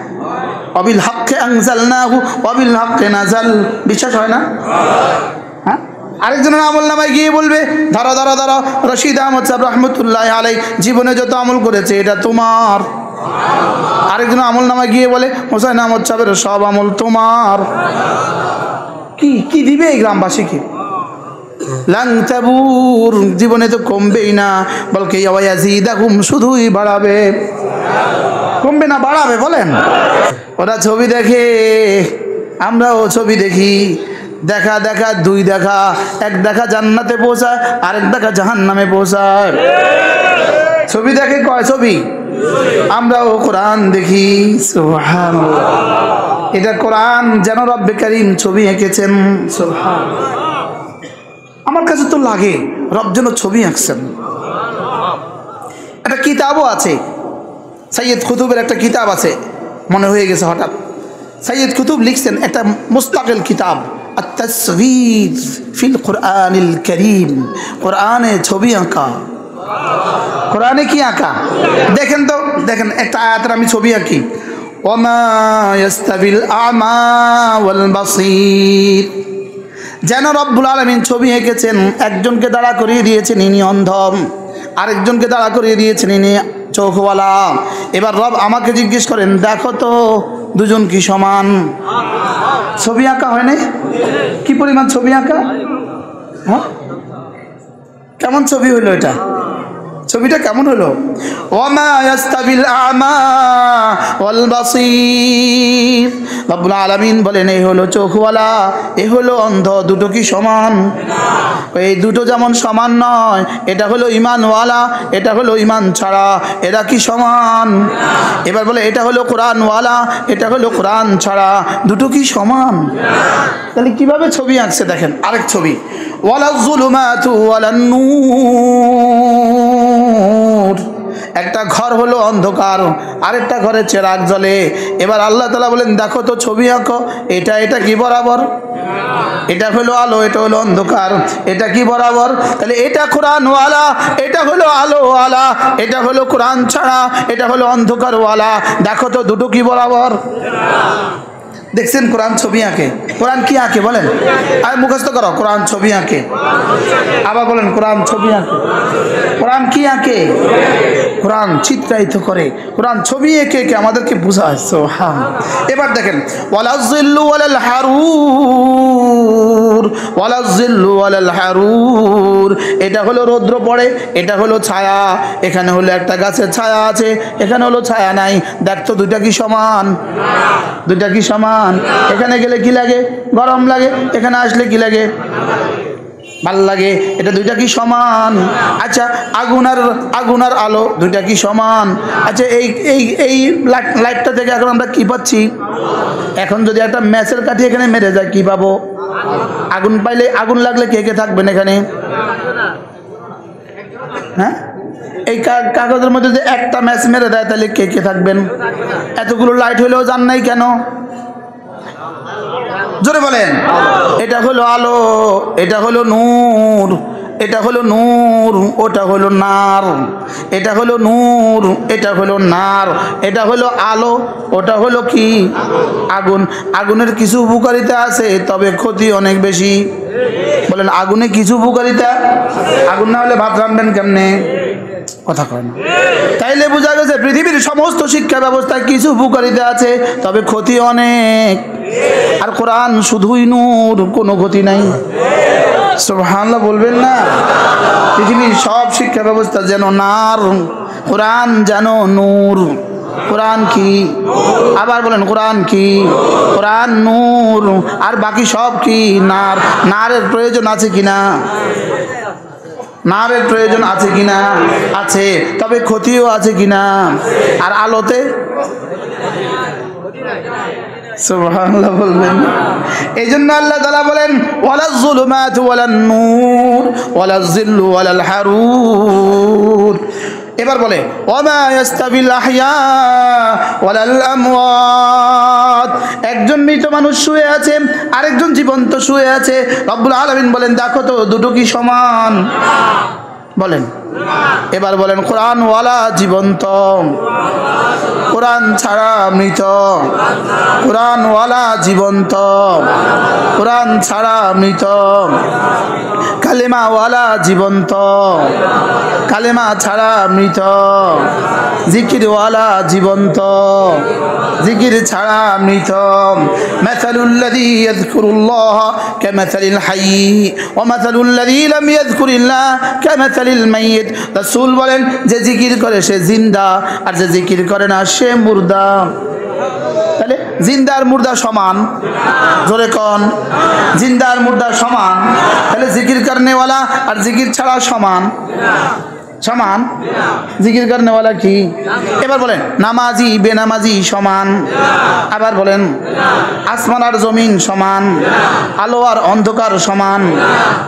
ওয়াবিল হাক্কি আনজালনাহু ওয়াবিল হাক্কি নাযাল, বিশ্বাস হয় না? হ্যাঁ, আরেকজনের আমল নামায় গিয়ে বলবে ধরো ধরো ধরো রশিদ আহমদ সাহেব রহমতুল্লাহ আলাই জীবনে যত আমল করেছে এটা তোমার। আরেকজন আমল নামায় গিয়ে বলে হোসাইন আহমদ সাহেবের সব আমল তোমার। কি কি দিবে এই গ্রামবাসীকে? লাং তাবুর, জীবনে তো কমবেই না, বলকে ইয়াজিদাহুম, শুধুই বাড়াবে। কমবে না, বাড়াবে। বলেন ওরা ছবি দেখে, আমরাও ছবি দেখি, দেখা দেখা, দুই দেখা, এক দেখা জান্নাতে পৌঁছায়, আরেক দেখা জাহান্নামে পৌঁছায়। ছবি দেখে কয় ছবি? আমরাও কোরআন দেখি। সুবহানাল্লাহ। এটা কোরআন যেন রব্বে কারীম ছবি এঁকেছেন। সুবহানাল্লাহ। আমার কাছে তো লাগে রব যেন ছবি আঁকছেন। একটা কিতাবও আছে, সৈয়দ কুতুবের একটা কিতাব আছে, মনে হয়ে গেছে হঠাৎ। সৈয়দ কুতুব লিখছেন একটা মুস্তাকিল কিতাব, আত-তাসবীর ফিল কুরআনিল কারীম। কোরআনে ছবি আঁকা। কোরআনে কি আঁকা? দেখেন তো, দেখেন একটা আয়াতের আমি ছবি আঁকি। ওমা ইয়াস্তাবিল আমা ওয়াল বাসীর। যেন রব্বুল আলামিন ছবি এঁকেছেন, একজনকে দাঁড়া করিয়ে দিয়েছেন ইনি অন্ধ, আরেকজনকে দাঁড়া করিয়ে দিয়েছেন ইনি চোখওয়ালা। এবার রব আমাকে জিজ্ঞেস করেন, দেখো তো দুজন কি সমান? ছবি আঁকা হয় না? কি পরিমাণ ছবি আঁকা? হ্যাঁ, কেমন ছবি হইল এটা? ছবিটা কেমন হলো? ওমা ইয়াস্তাবিল আমা ওয়াল বাসীর। রব্বুল আলামিন বলেন এই হলো চোখওয়ালা, এই হলো অন্ধ, দুটো কি সমান? এই দুটো যেমন সমান নয়, এটা হলো ঈমানওয়ালা, এটা হলো ঈমান ছাড়া, এরা কি সমান? এবার বলে এটা হলো কোরআনওয়ালা, এটা হলো কোরআন ছাড়া, দুটো কি সমান? তাহলে কিভাবে ছবি আঁকছে দেখেন। আরেক ছবি, ওয়ালাজ যুলুমাতু ওয়ালান নূর। একটা ঘর হলো অন্ধকার, আরেকটা ঘরে চেরাগ জ্বলে। এবার আল্লাহ তাআলা বলেন দেখো তো ছবি আঁকো, এটা এটা কি বরাবর? এটা হলো আলো, এটা হলো অন্ধকার, এটা কি বরাবর? তাহলে এটা কোরআনওয়ালা, এটা হলো আলোওয়ালা, এটা হলো কোরআন ছাড়া, এটা হলো অন্ধকারওয়ালা, দেখো তো দুটো কি বরাবর? দেখছেন কোরআন ছবি আঁকে। কোরআন কি আঁকে বলেন? আর মুখস্থ করো, কোরআন ছবি আঁকে। আবার বলেন কোরআন ছবি আঁকে। কোরআন কি আঁকে? কোরআন চিত্রায়িত করে, কোরআন ছবি এঁকে এঁকে আমাদেরকে বুঝায়। সুবহানাল্লাহ। এবার দেখেন, ওয়ালাজ জিল্লু ওয়ালাল হারুর, ওয়ালাজ জিল্লু ওয়ালাল হারুর। এটা হলো রৌদ্র পড়ে, এটা হলো ছায়া। এখানে হলো একটা গাছের ছায়া আছে, এখানে হলো ছায়া নাই। দেখতো দুইটা কি সমান? দুইটা কি সমান? এখানে গেলে কি লাগে? গরম লাগে, এখানে আসলে কি লাগে? ভাল লাগে। এটা দুইটা কি সমান? আচ্ছা, আগুন আর আলো দুইটা কি সমান? আচ্ছা, এই লাইটটা থেকে এখন আমরা কি পাচ্ছি? এখন যদি একটা ম্যাচের কাঠি এখানে মেরে যায় কি পাবো? আগুন পাইলে, আগুন লাগলে কে কে থাকবেন এখানে? হ্যাঁ, এই কাগজের মধ্যে যে একটা ম্যাচ মেরে দেয় তাহলে কে কে থাকবেন? এতগুলো লাইট হলেও জান নাই কেন? জোরে বলেন। এটা হলো আলো, এটা হলো নূর, এটা হলো নূর, ওটা হলো নার। এটা হলো নূর, এটা হলো নার, এটা হলো আলো, ওটা হলো কি? আগুন। আগুনের কিছু উপকারিতা আছে, তবে ক্ষতি অনেক বেশি। বলেন আগুনে কিছু উপকারিতা, আগুন না হলে ভাত রান্নবেন কেমনে? কথা কয় না। তাইলে বোঝা গেছে পৃথিবীর সমস্ত শিক্ষা ব্যবস্থায় কিছু উপকারিতা আছে, তবে ক্ষতি অনেক। আর কোরআন শুধুই নূর, কোনো ক্ষতি নাই। সুবহানাল্লাহ বলবেন না? পৃথিবীর সব শিক্ষা ব্যবস্থা যেন নার, কোরআন যেন নূর। কোরআন কি? আবার বলেন কোরআন কি? কোরআন নূর, আর বাকি সব কি? নার। নারের প্রয়োজন আছে কিনা? নারের প্রয়োজন আছে কিনা? আছে, তবে ক্ষতিও আছে কিনা? আর আলোতে? সুবহানাল্লাহ বলবেন। এই জন্য আল্লাহ তাআলা বলেন ওয়ালাজ যুলুমাতু ওয়ালান নূর ওয়ালাজ জিল্লু ওয়ালাল হারুর। এবার বলে ওয়ামা ইয়াস্তাবিল আহইয়া ওয়ালাল আমওয়াত। একজন মৃত মানুষ শুয়ে আছে, আরেকজন জীবন্ত শুয়ে আছে। রব্বুল আলামিন বলেন দেখো তো দুটো কি সমান? বলেন। এবার বলেন কোরআনওয়ালা জীবন্ত, কোরআন ছাড়া মৃত। কোরআনওয়ালা জীবন্ত, কোরআন ছাড়া মৃত। কালেমাওয়ালা জীবন্ত, কালেমা ছাড়া মৃত। জিকিরওয়ালা জীবন্ত, জিকির ছাড়া মৃত। মাসালুল্লাযী ইয়াযকুরুল্লাহ কামাসালিল হায়্যি ওয়া মাসালুল্লাযী লাম ইয়াযকুরিল্লাহ কামাসালিল মাইয়িত। রাসূল বলেন যে জিকির করে সে জিন্দা, আর যে জিকির করে না সে মুর্দা। তাহলে জিন্দা আর মুর্দা সমান, জোরে কোন, জিন্দা আর মুর্দা সমান, তাহলে জিকির করনেওয়ালা আর জিকির ছাড়া সমান, সমান, জিকির করনেওয়ালা কি? এবার বলেন নামাজি বেনামাজি সমান, আবার বলেন আসমান আর জমিন সমান, আলো আর অন্ধকার সমান,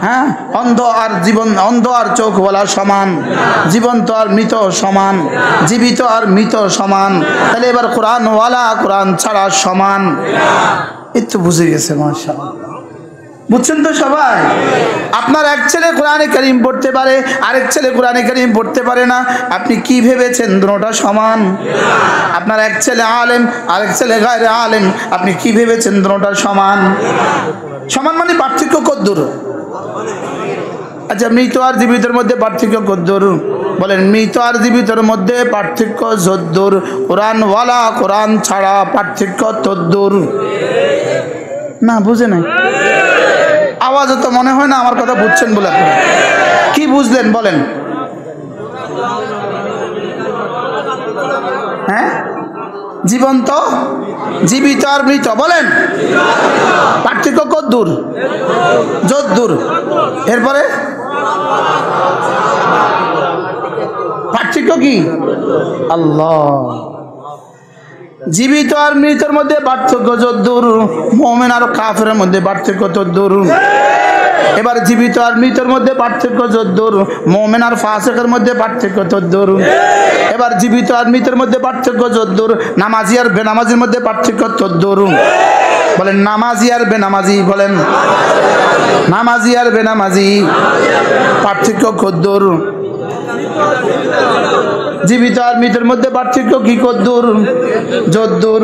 হ্যাঁ, অন্ধ আর জীবন, অন্ধ আর চোখওয়ালা সমান, জীবন্ত আর মৃত সমান, জীবিত আর মৃত সমান। তাহলে এবার কোরআনওয়ালা কোরআন ছাড়া সমান। এই তো বুঝে গেছে মাশাআল্লাহ, বুঝছেন তো সবাই? আপনার এক ছেলে কোরআনে কারীম পড়তে পারে, আরেক ছেলে কোরআনে কারীম পড়তে পারে না, আপনি কি ভেবেছেন দুটোটা সমান? আপনার এক ছেলে আলেম, আরেক ছেলে গায়রে আলেম, আপনি কি ভেবেছেন দুটোটা সমান? সমান মানে পার্থক্য কতদূর? আচ্ছা, মৃত আর জীবিতের মধ্যে পার্থক্য কতদূর? বলেন মৃত আর জীবিতের মধ্যে পার্থক্য যদ্দূর, কোরআনওয়ালা কোরআন ছাড়া পার্থক্য তদ্দূর। না বুঝে নাই? আওয়াজে তো মনে হয় না আমার কথা বুঝছেন বলে। আপনারা কি বুঝলেন বলেন? হ্যাঁ, জীবন্ত, জীবিত আর মৃত, বলেন পার্থক্য কতদূর? যদ্দূর। এরপরে পার্থক্য কি? আল্লাহ। জীবিত আর মৃতের মধ্যে পার্থক্য যদ্দূর, মুমিন আর কাফেরের মধ্যে পার্থক্য তদ্দূর। এবার জীবিত আর মৃতের মধ্যে পার্থক্য যদ্দূর, মুমিন আর ফাসিকের মধ্যে পার্থক্য তদ্দূর। এবার জীবিত আর মৃতের মধ্যে পার্থক্য যদ্দূর, নামাজি আর বেনামাজির মধ্যে পার্থক্য তদ্দূর। বলেন নামাজি আর বেনামাজি, বলেন নামাজি আর বেনামাজি পার্থক্য কদ্দূর? জীবিত আর মৃতের মধ্যে পার্থক্য কি কদ্দূর? যদ্দূর।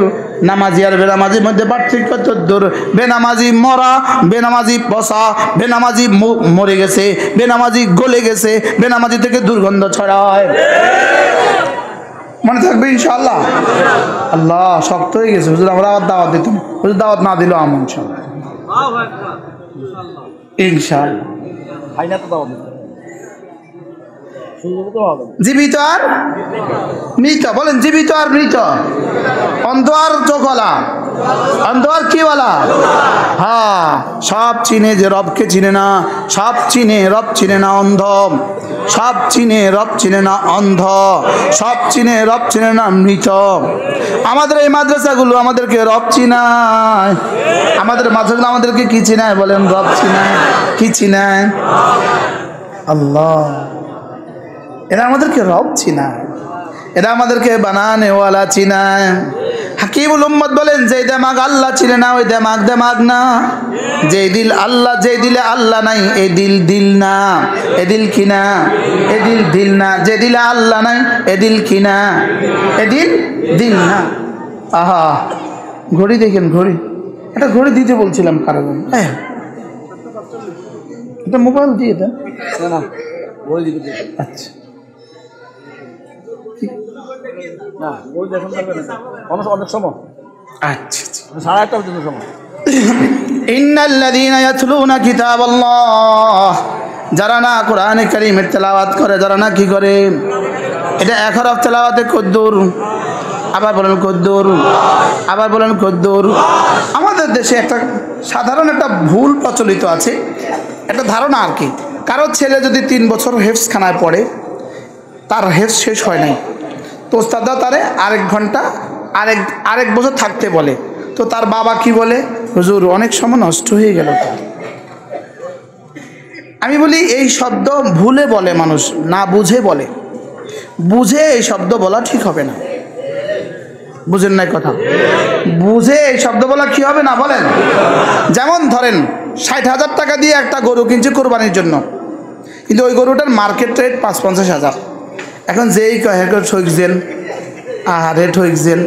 নামাজি আর বেনামাজির মধ্যে পার্থক্য তদ্দূর। বেনামাজি মরা, বেনামাজি পচা, বেনামাজি মরে গেছে, বেনামাজি গলে গেছে, বেনামাজি থেকে দুর্গন্ধ ছড়ায়। মনে থাকবে ইনশাআল্লাহ? আল্লাহ, শক্ত হয়ে গেছে হুজুর, আমরা আবার দাওয়াত দিতাম, হুজুর দাওয়াত না দিল আমন ইনশাআল্লাহ, ইনশাআল্লাহ। জীবিত আর মৃত, বলেন জীবিত আর মৃত, অন্ধ আর চোখওয়ালা, অন্ধ আর কিওয়ালা? হ্যাঁ, সব চিনে যে রবকে চিনে না, সব চিনে রব চিনে না অন্ধ, সব চিনে রব চিনে না অন্ধ, সব চিনে রব চিনে না মৃত। আমাদের এই মাদ্রাসাগুলো আমাদেরকে রব চিনায়, আমাদের মাদ্রাসাগুলো আমাদেরকে কি চিনায়? বলেন রব চিনায়। কি চিনায়? আল্লাহ। এরা আমাদেরকে রব চিনায়, এরা আমাদেরকে বানানেওয়ালা চিনায়। হাকিমুল উম্মত বলেন যে দেমাগ আল্লাহ চিনে না, ওই দেমাগ দেমাগ না। যে দিল আল্লাহ, যে দিলে আল্লাহ নাই, এই দিল দিল না। এ দিল কি না? এ দিল দিল না। যে দিলে আল্লাহ নাই, এ দিল কি না? এ দিল দিল না। আহা, ঘড়ি দেখেন, ঘড়ি, একটা ঘড়ি দিতে বলছিলাম কারো, এটা মোবাইল দিয়ে দেন। আচ্ছা, অনেক সময়। আচ্ছা, সাড়ে 8টা পর্যন্ত সময়। ইন্নাল্লাযীনা ইয়াতলুনা কিতাবাল্লাহ, যারা না কোরআনে কারীমের তেলাওয়াত করে, যারা না কি করে, এটা এক হরফ তেলাওয়াতে কদ্দুর? আবার বলেন কদ্দুর, আবার বলেন কদ্দুর। আমাদের দেশে একটা সাধারণ একটা ভুল প্রচলিত আছে, একটা ধারণা আর কি, কারো ছেলে যদি 3 বছর হেফজখানায় পড়ে, তার হেফজ শেষ হয় নাই, তো ওস্তাদরা তারে আরেক ঘন্টা আরেক বছর থাকতে বলে। তো তার বাবা কি বলে? হুজুর অনেক সময় নষ্ট হয়ে গেল। আমি বলি এই শব্দ ভুলে বলে মানুষ, না বুঝে বলে। বুঝে এই শব্দ বলা ঠিক হবে না। বুঝেন নাই কথা? বুঝে এই শব্দ বলা কি হবে না বলেন? যেমন ধরেন 60,000 টাকা দিয়ে একটা গরু কিনছে কোরবানির জন্য, কিন্তু ওই গরুটার মার্কেট রেট 50-50,000। এখন যেই কয় ঠকছেন, আরে ঠকছেন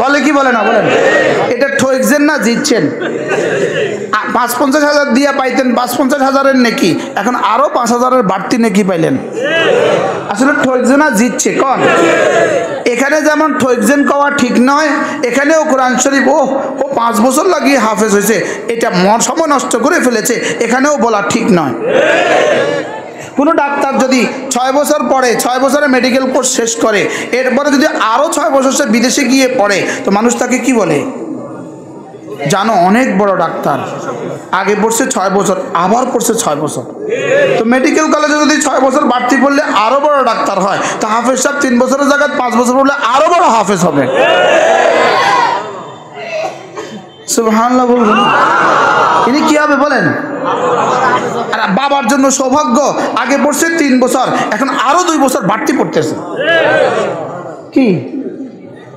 বলে কি বলে না বলেন? এটা ঠকছেন না জিতছেন? 50-50,000 দিয়ে পাইতেন 50-50,000-এর নেকি, এখন আরো 5,000-এর বাড়তি নেকি পাইলেন। আসলে ঠকছে না জিতছে কন? এখানে যেমন ঠকছেন কওয়া ঠিক নয়, এখানেও কোরআন শরীফ ও 5 বছর লাগিয়ে হাফেজ হয়েছে, এটা সময় নষ্ট করে ফেলেছে, এখানেও বলা ঠিক নয়। কোনো ডাক্তার যদি 6 বছর পড়ে, 6 বছরে মেডিকেল কোর্স শেষ করে, এরপরে যদি আরও 6 বছর সে বিদেশে গিয়ে পড়ে, তো মানুষ তাকে কি বলে জানো? অনেক বড় ডাক্তার। আগে পড়ছে 6 বছর, আবার পড়ছে 6 বছর। তো মেডিকেল কলেজে যদি 6 বছর বাড়তি পড়লে আরও বড় ডাক্তার হয়, তো হাফেজ সাহেব 3 বছরের জায়গায় 5 বছর পড়লে আরও বড় হাফেজ হবে। সুবহানাল্লাহ বলবেন। ইনি কি হবে বলেন? আর বাবার জন্য সৌভাগ্য, আগে পড়ছে 3 বছর, এখন আরো 2 বছর বাড়তি পড়তেছে। কি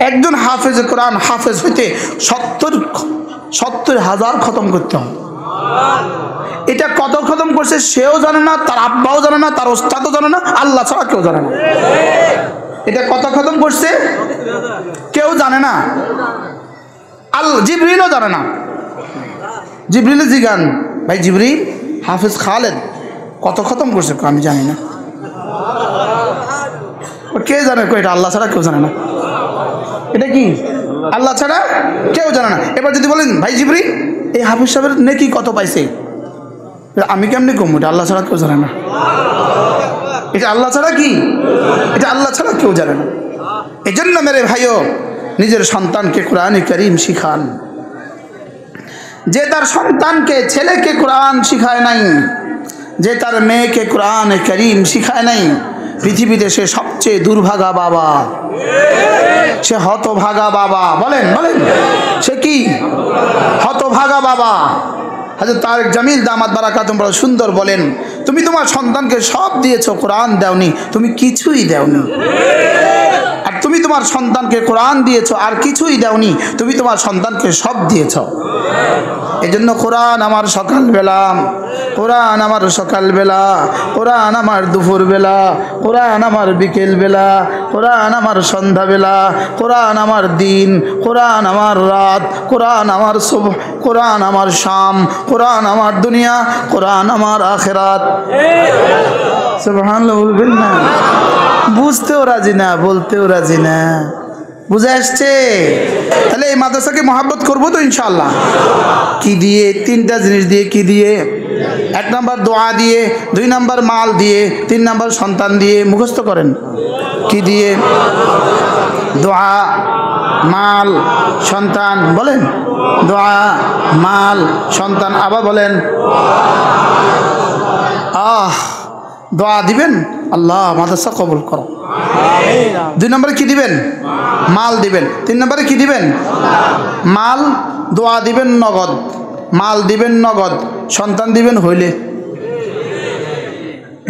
একজন হাফেজ কোরআন হাফেজ হইতে 70,000 খতম করতে হবে। এটা কত খতম করছে সেও জানে না, তার আব্বাও জানে না, তার ওস্তাদও জানে না, আল্লাহ ছাড়া কেউ জানে না। এটা কত খতম করছে কেউ জানে না, জিবরিলও জানে না। জিবরিল জিগান, ভাই জিবরিল হাফেজ খালেদ কত খতম করছে? আমি জানি না। কে জানে? এটা আল্লাহ ছাড়া কেউ জানে না। এটা কি আল্লাহ ছাড়া কেউ জানে না। এবার যদি বলেন ভাই জিবরিল এই হাফেজ সাহেবের নেকি কত পাইছে, আমি কেমনি কম? এটা আল্লাহ ছাড়া কেউ জানে না। এটা আল্লাহ ছাড়া কি? এটা আল্লাহ ছাড়া কেউ জানে না। এই জন্য মেরে ভাইও নিজের সন্তানকে কোরআনে কারীম শিখান। যে তার সন্তানকে ছেলেকে কোরআন শিখায় নাই, যে তার মেয়েকে কোরআনে কারীম শিখায় নাই, পৃথিবীতে সে সবচেয়ে দুর্ভাগা বাবা, সে হতভাগা বাবা। বলেন বলেন, সে কি হতভাগা বাবা? হযরত তারেক জামিল দামাত বারাকাতুহু বড় সুন্দর বলেন, তুমি তোমার সন্তানকে সব দিয়েছো, কোরআন দাওনি, তুমি কিছুই দাওনি। আর তুমি তোমার সন্তানকে কোরআন দিয়েছো আর কিছুই দাওনি, তুমি তোমার সন্তানকে সব দিয়েছো। এজন্য কোরআন আমার সকালবেলা, কোরআন আমার সকালবেলা, কোরআন আমার দুপুরবেলা, কোরআন আমার বিকেলবেলা, কোরআন আমার সন্ধ্যাবেলা, কোরআন আমার দিন, কোরআন আমার রাত, কোরআন আমার সুবহ, কোরআন আমার শাম, কোরআন আমার দুনিয়া, কোরআন আমার আখিরাত। সুবহানাল্লাহ বলবেন না? বুঝতেও রাজি না, বলতেও রাজি না। বুঝে আসছে? তাহলে এই মাদ্রাসাকে মহব্বত করবো তো ইনশাআল্লাহ। কি দিয়ে? 3টা জিনিস দিয়ে। কি দিয়ে? 1 নম্বর দোয়া দিয়ে, 2 নম্বর মাল দিয়ে, 3 নম্বর সন্তান দিয়ে। মুখস্থ করেন। কি দিয়ে? দোয়া, মাল, সন্তান। বলেন দোয়া, মাল, সন্তান। আবার বলেন দোয়া দিবেন, আল্লাহ মাদ্রাসা কবুল করো। 2 নম্বরে কি দিবেন? মাল দিবেন। 3 নম্বরে কি দিবেন? মাল। দোয়া দিবেন নগদ, মাল দিবেন নগদ, সন্তান দিবেন হইলে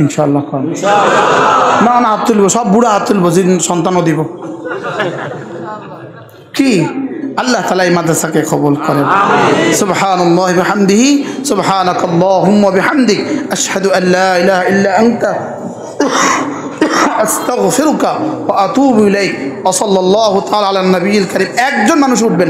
ইনশাআল্লাহ। না না, হাত তুলবো, সব বুড়া হাত তুলবো, সন্তানও দিব। কি আল্লাহ তাআলা এই মাদ্রাসাকে কবুল করেন। সুবহানাল্লাহি ওয়া বিহামদিহি, সুবহানাকাল্লাহুম্মা বিহামদিক, আশহাদু আল লা ইলাহা ইল্লা আনতা আস্তাগফিরুকা ওয়া আতুবু ইলাইক। ওয়া সাল্লাল্লাহু তাআলা আলা নবিয়িল কারীম। একজন মানুষ উঠবেন।